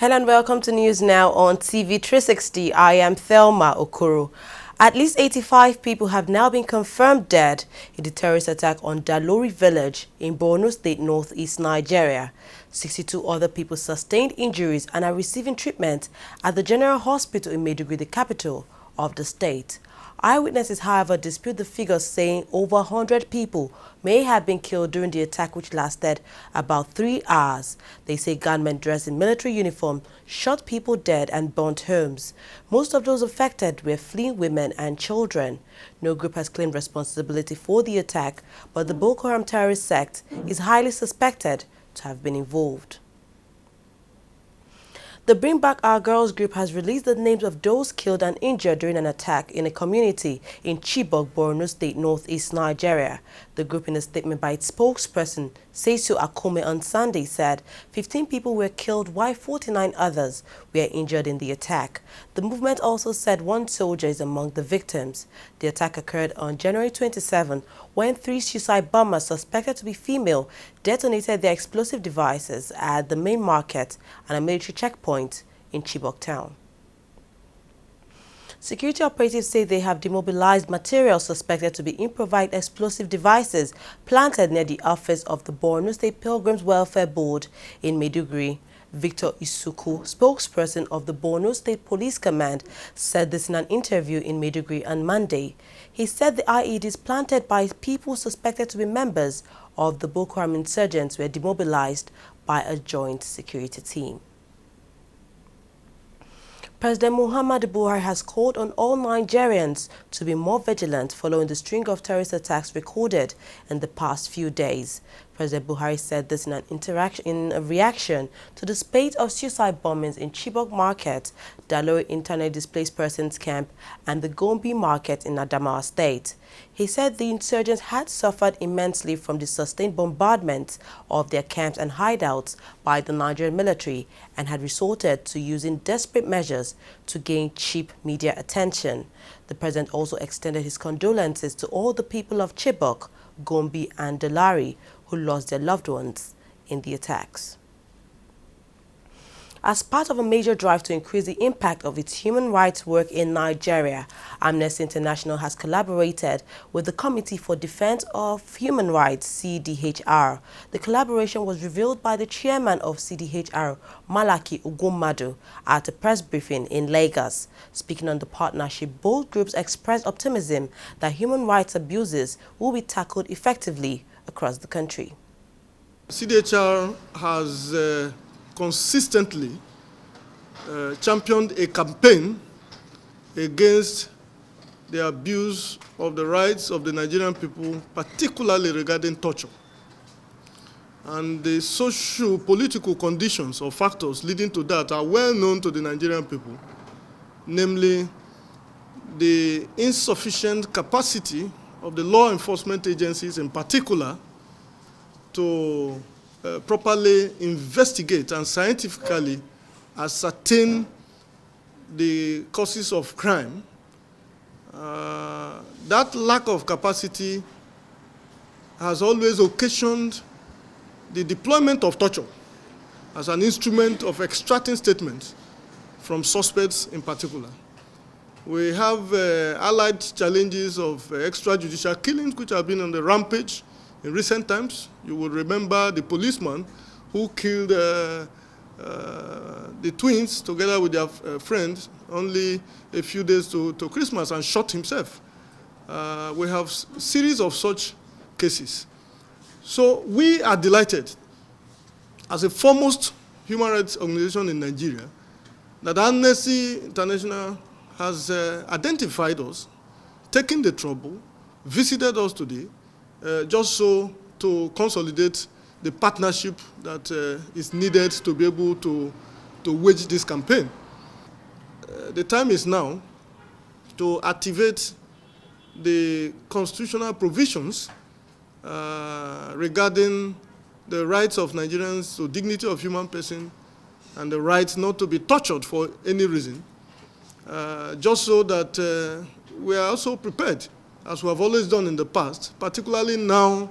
Hello and welcome to News Now on TV360. I am Thelma Okoro. At least 85 people have now been confirmed dead in the terrorist attack on Dalori village in Borno State, northeast Nigeria. 62 other people sustained injuries and are receiving treatment at the General Hospital in Maiduguri, the capital of the state. Eyewitnesses, however, dispute the figures, saying over 100 people may have been killed during the attack, which lasted about 3 hours. They say gunmen dressed in military uniform shot people dead and burnt homes. Most of those affected were fleeing women and children. No group has claimed responsibility for the attack, but the Boko Haram terrorist sect is highly suspected to have been involved. The Bring Back Our Girls group has released the names of those killed and injured during an attack in a community in Chibok, Borno State, northeast Nigeria. The group, in a statement by its spokesperson, Seisu Akome, on Sunday said 15 people were killed while 49 others were injured in the attack. The movement also said one soldier is among the victims. The attack occurred on January 27 when 3 suicide bombers suspected to be female detonated their explosive devices at the main market and a military checkpoint in Chibok town. Security operatives say they have demobilized material suspected to be improvised explosive devices planted near the office of the Borno State Pilgrims Welfare Board in Maiduguri. Victor Isuku, spokesperson of the Borno State Police Command, said this in an interview in Maiduguri on Monday. He said the IEDs planted by people suspected to be members of the Boko Haram insurgents were demobilized by a joint security team. President Muhammadu Buhari has called on all Nigerians to be more vigilant following the string of terrorist attacks recorded in the past few days. President Buhari said this in a reaction to the spate of suicide bombings in Chibok Market, Dalori Internally Displaced Persons Camp, and the Gombe Market in Adamawa State. He said the insurgents had suffered immensely from the sustained bombardment of their camps and hideouts by the Nigerian military and had resorted to using desperate measures to gain cheap media attention. The president also extended his condolences to all the people of Chibok, Gombe, and Dalari who lost their loved ones in the attacks. As part of a major drive to increase the impact of its human rights work in Nigeria, Amnesty International has collaborated with the Committee for Defense of Human Rights, CDHR. The collaboration was revealed by the chairman of CDHR, Malaki Ugumadu, at a press briefing in Lagos. Speaking on the partnership, both groups expressed optimism that human rights abuses will be tackled effectively across the country. CDHR has consistently championed a campaign against the abuse of the rights of the Nigerian people, particularly regarding torture. And the socio-political conditions or factors leading to that are well known to the Nigerian people, namely the insufficient capacity of the law enforcement agencies in particular to properly investigate and scientifically ascertain the causes of crime. That lack of capacity has always occasioned the deployment of torture as an instrument of extracting statements from suspects in particular. We have allied challenges of extrajudicial killings which have been on the rampage in recent times. You will remember the policeman who killed the twins together with their friends only a few days to Christmas and shot himself. We have a series of such cases. So we are delighted, as a foremost human rights organization in Nigeria, that Amnesty International has identified us, taken the trouble, visited us today, just so to consolidate the partnership that is needed to be able to wage this campaign. The time is now to activate the constitutional provisions regarding the rights of Nigerians to dignity of human person and the right not to be tortured for any reason, just so that we are also prepared, as we have always done in the past, particularly now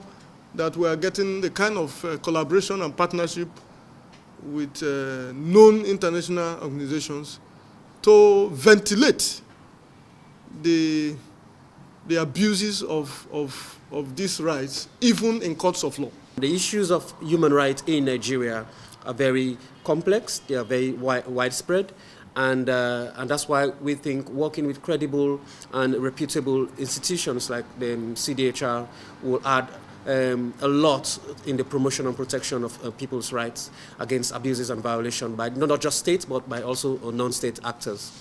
that we are getting the kind of collaboration and partnership with known international organizations to ventilate the abuses of these rights, even in courts of law. The issues of human rights in Nigeria are very complex, they are very widespread, and that's why we think working with credible and reputable institutions like the CDHR will add a lot in the promotion and protection of people's rights against abuses and violation by not just states but by also non-state actors.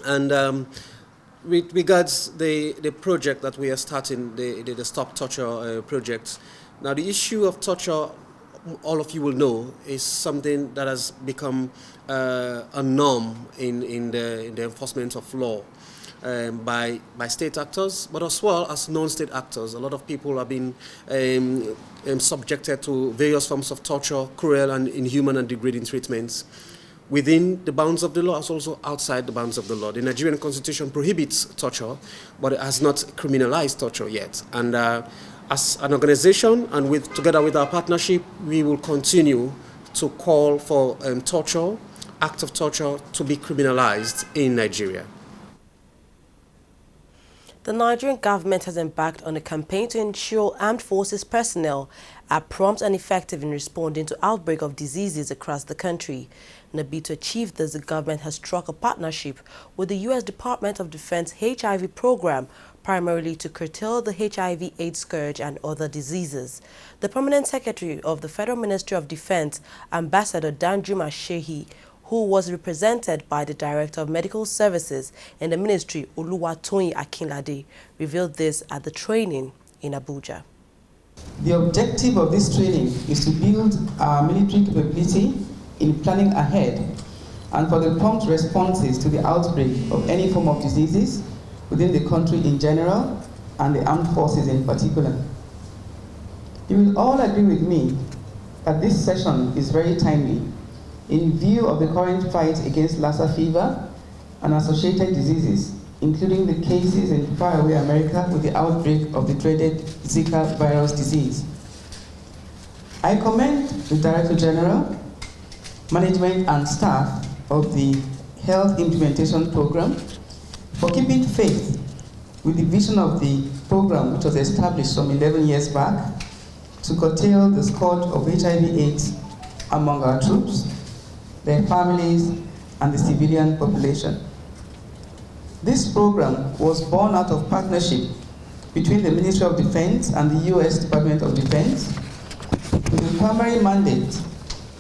And with regards the project that we are starting, the Stop Torture project, now the issue of torture, all of you will know, is something that has become a norm in the enforcement of law. By state actors, but as well as non-state actors. A lot of people have been subjected to various forms of torture, cruel and inhuman and degrading treatments within the bounds of the law, as also outside the bounds of the law. The Nigerian Constitution prohibits torture, but it has not criminalized torture yet. And as an organization, and together with our partnership, we will continue to call for torture, acts of torture, to be criminalized in Nigeria. The Nigerian government has embarked on a campaign to ensure armed forces personnel are prompt and effective in responding to outbreak of diseases across the country. In a bid to achieve this, the government has struck a partnership with the U.S. Department of Defense HIV Program, primarily to curtail the HIV/AIDS scourge and other diseases. The Permanent Secretary of the Federal Ministry of Defense, Ambassador Danjuma Shehi, who was represented by the Director of Medical Services in the ministry, Oluwatoyin Akinlade, revealed this at the training in Abuja. The objective of this training is to build our military capability in planning ahead and for the prompt responses to the outbreak of any form of diseases within the country in general and the armed forces in particular. You will all agree with me that this session is very timely in view of the current fight against Lassa fever and associated diseases, including the cases in faraway America with the outbreak of the dreaded Zika virus disease. I commend the Director General, management and staff of the Health Implementation Program for keeping faith with the vision of the program, which was established some 11 years back, to curtail the scourge of HIV/AIDS among our troops, their families, and the civilian population. This program was born out of partnership between the Ministry of Defense and the U.S. Department of Defense, with the primary mandate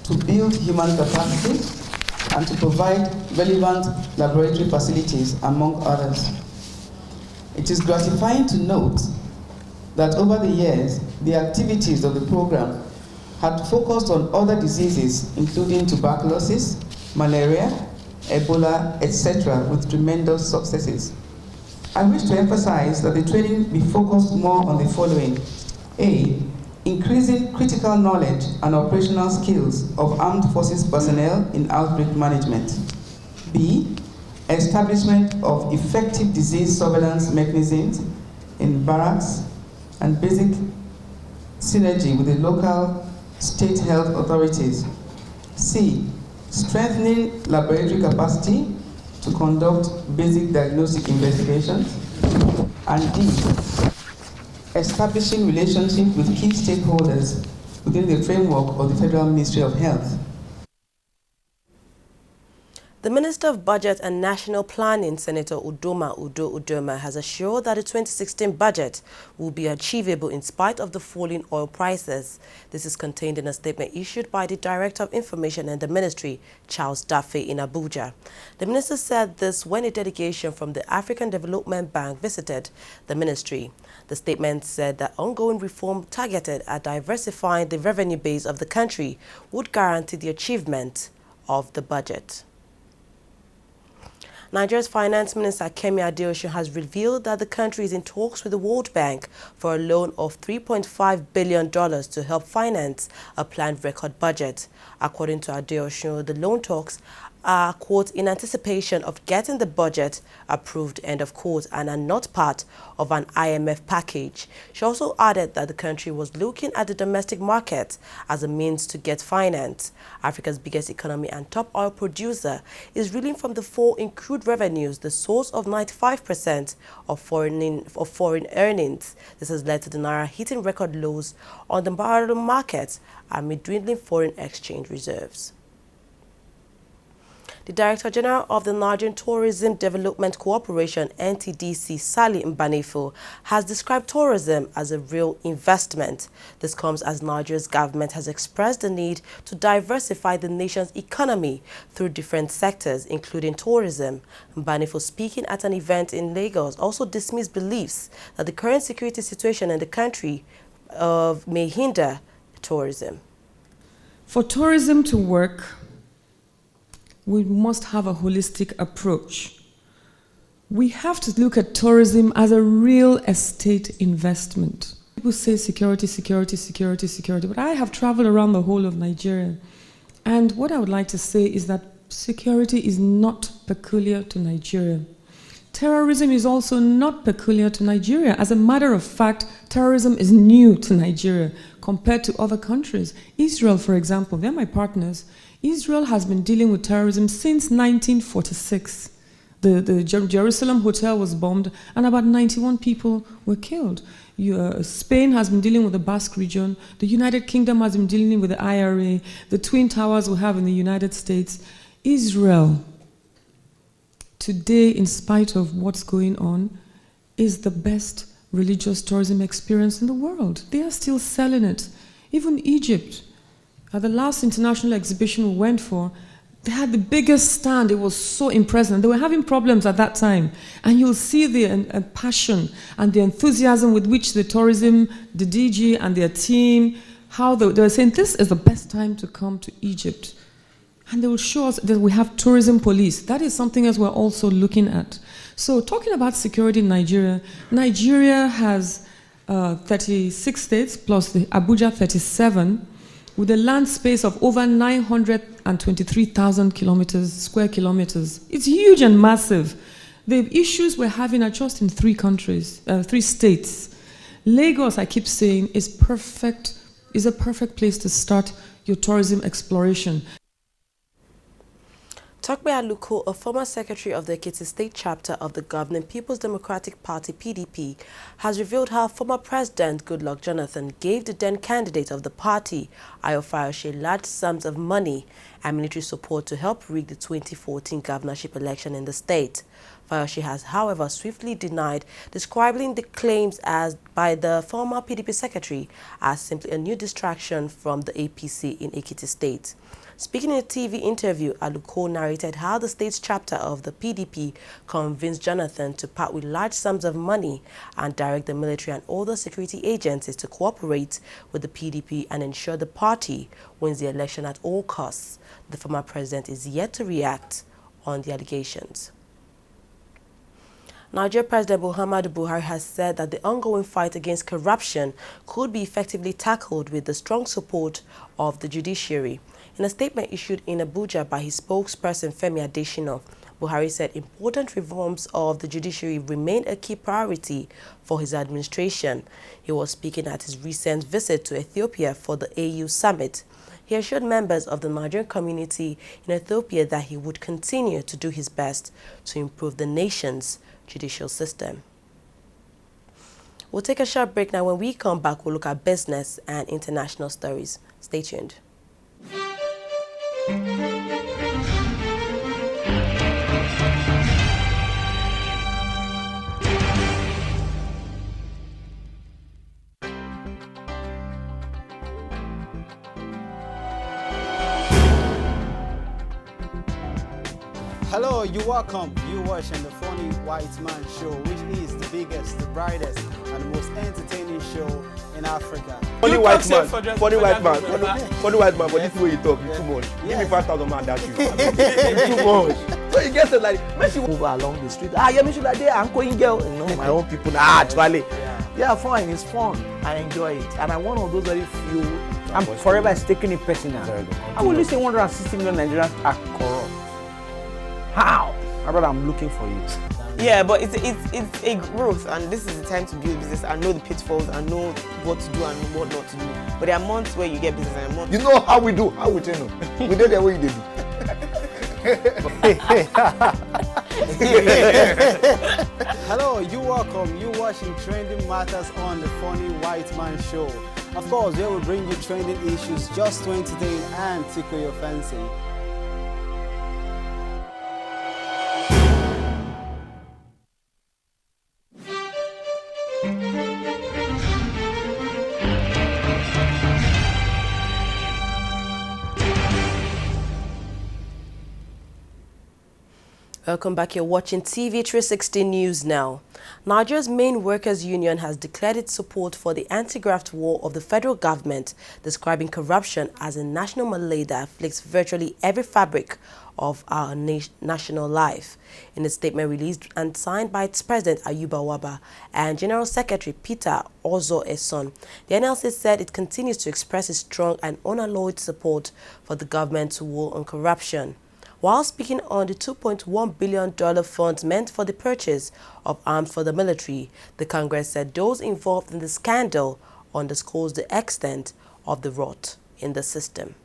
to build human capacity and to provide relevant laboratory facilities, among others. It is gratifying to note that over the years, the activities of the program had focused on other diseases, including tuberculosis, malaria, Ebola, etc., with tremendous successes. I wish to emphasize that the training be focused more on the following. A, increasing critical knowledge and operational skills of armed forces personnel in outbreak management. B, establishment of effective disease surveillance mechanisms in barracks and basic synergy with the local state health authorities. C, strengthening laboratory capacity to conduct basic diagnostic investigations. And D, establishing relationships with key stakeholders within the framework of the Federal Ministry of Health. The Minister of Budget and National Planning, Senator Udoma, has assured that the 2016 budget will be achievable in spite of the falling oil prices. This is contained in a statement issued by the Director of Information in the Ministry, Charles Daffy, in Abuja. The minister said this when a delegation from the African Development Bank visited the ministry. The statement said that ongoing reform targeted at diversifying the revenue base of the country would guarantee the achievement of the budget. Nigeria's Finance Minister Kemi Adeosun has revealed that the country is in talks with the World Bank for a loan of $3.5 billion to help finance a planned record budget. According to Adeosun, the loan talks are, quote, in anticipation of getting the budget approved, end of quote, and are not part of an IMF package. She also added that the country was looking at the domestic market as a means to get finance. Africa's biggest economy and top oil producer is reeling from the fall in crude revenues, the source of 95% of foreign earnings. This has led to the Naira hitting record lows on the barrel market amid dwindling foreign exchange reserves. The Director General of the Nigerian Tourism Development Corporation, NTDC, Sally Mbanefo, has described tourism as a real investment. This comes as Nigeria's government has expressed the need to diversify the nation's economy through different sectors, including tourism. Mbanefo, speaking at an event in Lagos, also dismissed beliefs that the current security situation in the country may hinder tourism. For tourism to work, we must have a holistic approach. We have to look at tourism as a real estate investment. People say security, security, security, security, but I have traveled around the whole of Nigeria. And what I would like to say is that security is not peculiar to Nigeria. Terrorism is also not peculiar to Nigeria. As a matter of fact, terrorism is new to Nigeria compared to other countries. Israel, for example, they're my partners. Israel has been dealing with terrorism since 1946. The Jerusalem hotel was bombed and about 91 people were killed. Spain has been dealing with the Basque region. The United Kingdom has been dealing with the IRA, the Twin Towers we have in the United States. Israel, today, in spite of what's going on, is the best religious tourism experience in the world. They are still selling it. Even Egypt, at the last international exhibition we went for, they had the biggest stand. It was so impressive. They were having problems at that time. And you'll see the passion and the enthusiasm with which the tourism, the DG and their team, how they were saying, this is the best time to come to Egypt. And they will show us that we have tourism police. That is something else we're also looking at. So talking about security in Nigeria, Nigeria has 36 states plus the Abuja 37, with a land space of over 923,000 square kilometers. It's huge and massive. The issues we're having are just in three states. Lagos, I keep saying, is a perfect place to start your tourism exploration. Tokpe Aluko, a former secretary of the Ekiti State chapter of the governing People's Democratic Party, PDP, has revealed how former President Goodluck Jonathan gave the then candidate of the party, Ayo Fayose, large sums of money and military support to help rig the 2014 governorship election in the state. Fayose has, however, swiftly denied, describing the claims by the former PDP secretary as simply a new distraction from the APC in Ekiti State. Speaking in a TV interview, Aluko narrated how the state's chapter of the PDP convinced Jonathan to part with large sums of money and direct the military and other security agencies to cooperate with the PDP and ensure the party wins the election at all costs. The former president is yet to react on the allegations. Niger President Muhammadu Buhari has said that the ongoing fight against corruption could be effectively tackled with the strong support of the judiciary. In a statement issued in Abuja by his spokesperson Femi Adesina, Buhari said important reforms of the judiciary remain a key priority for his administration. He was speaking at his recent visit to Ethiopia for the AU summit. He assured members of the Nigerian community in Ethiopia that he would continue to do his best to improve the nation's judicial system. We'll take a short break now. When we come back, we'll look at business and international stories. Stay tuned. Hello, you're welcome. You're watching the Funny White Man Show, which is the biggest, the brightest, and the most entertaining show in Africa. Funny white man, but this way you talk, you too much. Give me 5,000 man that you. Too much. So you get it like, when she move along the street, yeah, me should like there, I'm going girl. You know, my own people, actually. Yeah, fine, it's fun. I enjoy it. And I'm one of those very few, I'm forever taking it personal. I will listen 160 million Nigerians are corrupt. My brother, I'm looking for you. Yeah, but it's a growth, and this is the time to build business and know the pitfalls and know what to do and what not to do. But there are months where you get business and months. You know how we do. How we tell you. We did the way you did. Hello, you welcome. You watching Trending Matters on the Funny White Man Show. Of course, we will bring you trending issues just to entertain and tickle your fancy. Welcome back. You're watching TV360 News now. Nigeria's main workers' union has declared its support for the anti-graft war of the federal government, describing corruption as a national malady that afflicts virtually every fabric of our national life. In a statement released and signed by its president Ayuba Waba and General Secretary Peter Ozo Eson, the NLC said it continues to express its strong and unalloyed support for the government's war on corruption. While speaking on the $2.1 billion fund meant for the purchase of arms for the military, the Congress said those involved in the scandal underscores the extent of the rot in the system.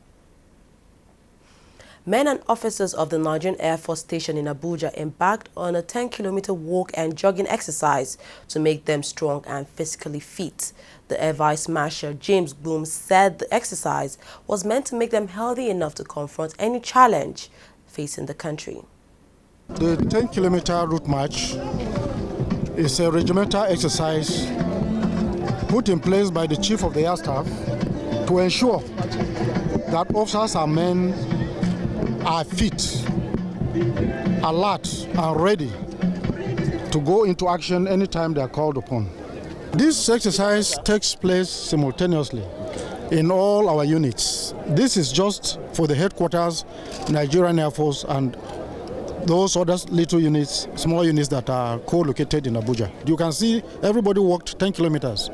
Men and officers of the Nigerian Air Force station in Abuja embarked on a 10-kilometer walk and jogging exercise to make them strong and physically fit. The Air Vice Marshal James Bloom said the exercise was meant to make them healthy enough to confront any challenge facing the country. The 10-kilometer route march is a regimental exercise put in place by the Chief of the Air Staff to ensure that officers and men are fit, alert, and ready to go into action anytime they are called upon. This exercise takes place simultaneously in all our units. This is just for the headquarters, Nigerian Air Force, and those other little units, small units that are co-located in Abuja. You can see everybody walked 10 kilometers.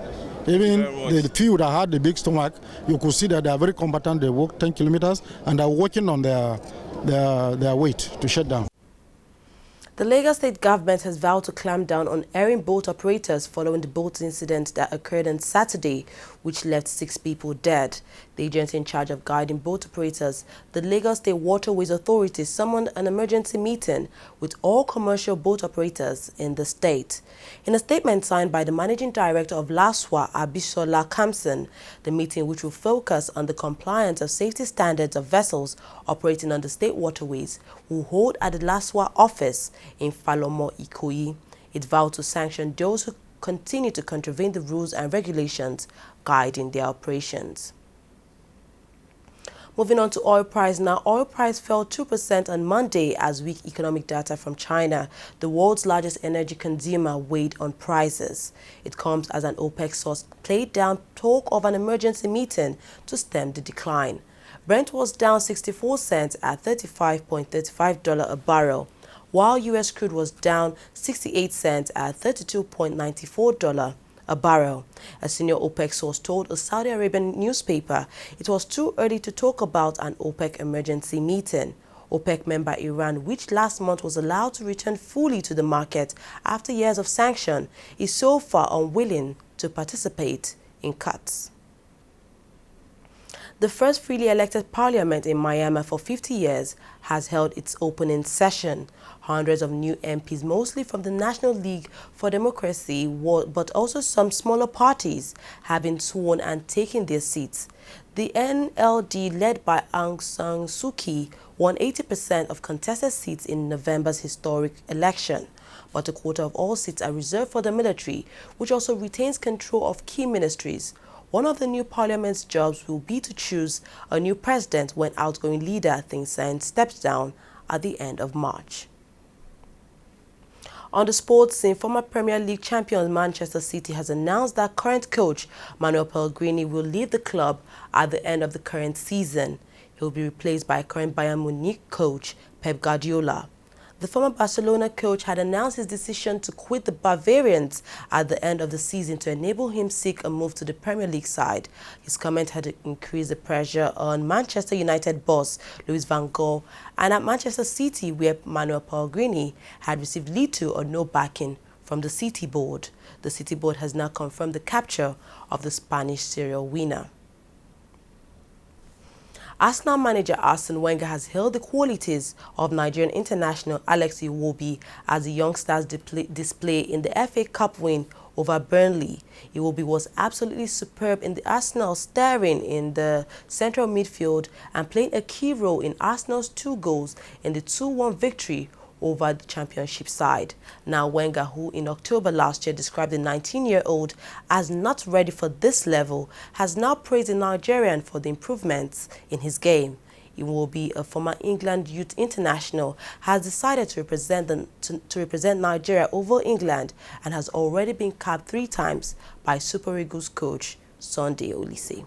Even the few that had the big stomach, you could see that they are very combatant. They walked 10 kilometers and are working on their weight to shut down. The Lagos State government has vowed to clamp down on erring boat operators following the boat incident that occurred on Saturday, which left 6 people dead. The agency in charge of guiding boat operators, the Lagos State Waterways Authority, summoned an emergency meeting with all commercial boat operators in the state. In a statement signed by the managing director of LASWA, Abisola Kamson, the meeting, which will focus on the compliance of safety standards of vessels operating on the state waterways, will hold at the LASWA office in Falomo, Ikoyi. It vowed to sanction those who continue to contravene the rules and regulations guiding their operations. Moving on to oil price now. Oil price fell 2% on Monday as weak economic data from China, the world's largest energy consumer, weighed on prices. It comes as an OPEC source played down talk of an emergency meeting to stem the decline. Brent was down 64 cents at $35.35 a barrel, while U.S. crude was down 68 cents at $32.94 a barrel. A senior OPEC source told a Saudi Arabian newspaper it was too early to talk about an OPEC emergency meeting. OPEC member Iran, which last month was allowed to return fully to the market after years of sanction, is so far unwilling to participate in cuts. The first freely elected parliament in Myanmar for 50 years has held its opening session. Hundreds of new MPs, mostly from the National League for Democracy, but also some smaller parties, have been sworn and taken their seats. The NLD, led by Aung San Suu Kyi, won 80% of contested seats in November's historic election. But a quarter of all seats are reserved for the military, which also retains control of key ministries. One of the new parliament's jobs will be to choose a new president when outgoing leader Thein Sein steps down at the end of March. On the sports scene, former Premier League champion Manchester City has announced that current coach Manuel Pellegrini will leave the club at the end of the current season. He will be replaced by current Bayern Munich coach Pep Guardiola. The former Barcelona coach had announced his decision to quit the Bavarians at the end of the season to enable him seek a move to the Premier League side. His comment had increased the pressure on Manchester United boss Louis van Gaal and at Manchester City, where Manuel Pellegrini had received little or no backing from the City board. The City board has now confirmed the capture of the Spanish serial winner. Arsenal manager Arsene Wenger has hailed the qualities of Nigerian international Alex Iwobi as the youngsters display in the FA Cup win over Burnley. Iwobi was absolutely superb in the Arsenal, starring in the central midfield and playing a key role in Arsenal's 2 goals in the 2-1 victory over the championship side. Now Wenger, who in October last year described the 19-year-old as not ready for this level, has now praised the Nigerian for the improvements in his game. Iwobi, a former England youth international, has decided to represent Nigeria over England and has already been capped 3 times by Super Eagles coach Sunday Olise.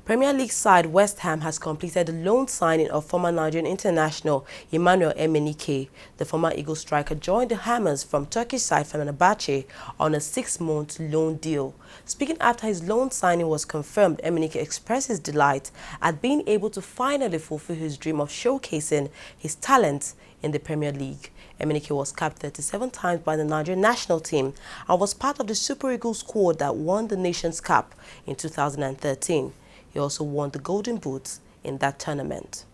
Premier League side West Ham has completed the loan signing of former Nigerian international Emmanuel Emenike. The former Eagles striker joined the Hammers from Turkish side Fenerbahce on a 6-month loan deal. Speaking after his loan signing was confirmed, Emenike expressed his delight at being able to finally fulfill his dream of showcasing his talents in the Premier League. Emenike was capped 37 times by the Nigerian national team and was part of the Super Eagles squad that won the Nations Cup in 2013. He also won the Golden Boots in that tournament.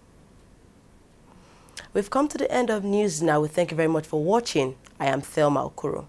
We've come to the end of news now. We thank you very much for watching. I am Thelma Okoro.